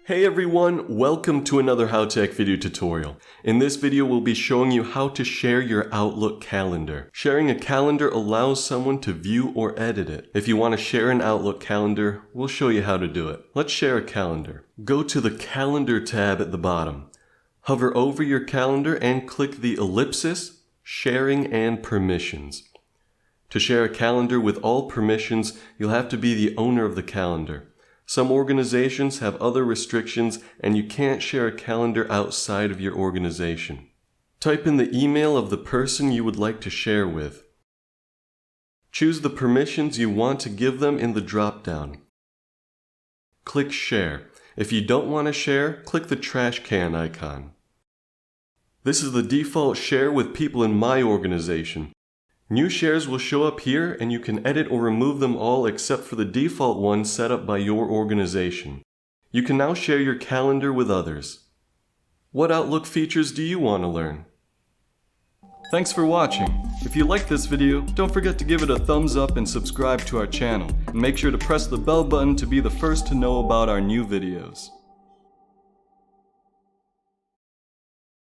Hey everyone, welcome to another HOWTECH video tutorial. In this video we'll be showing you how to share your Outlook calendar. Sharing a calendar allows someone to view or edit it. If you want to share an Outlook calendar, we'll show you how to do it. Let's share a calendar. Go to the Calendar tab at the bottom. Hover over your calendar and click the ellipsis, Sharing and Permissions. To share a calendar with all permissions, you'll have to be the owner of the calendar. Some organizations have other restrictions and you can't share a calendar outside of your organization. Type in the email of the person you would like to share with. Choose the permissions you want to give them in the drop-down. Click Share. If you don't want to share, click the trash can icon. This is the default share with people in my organization. New shares will show up here and you can edit or remove them all except for the default one set up by your organization. You can now share your calendar with others. What Outlook features do you want to learn? Thanks for watching. If you liked this video, don't forget to give it a thumbs up and subscribe to our channel. And make sure to press the bell button to be the first to know about our new videos.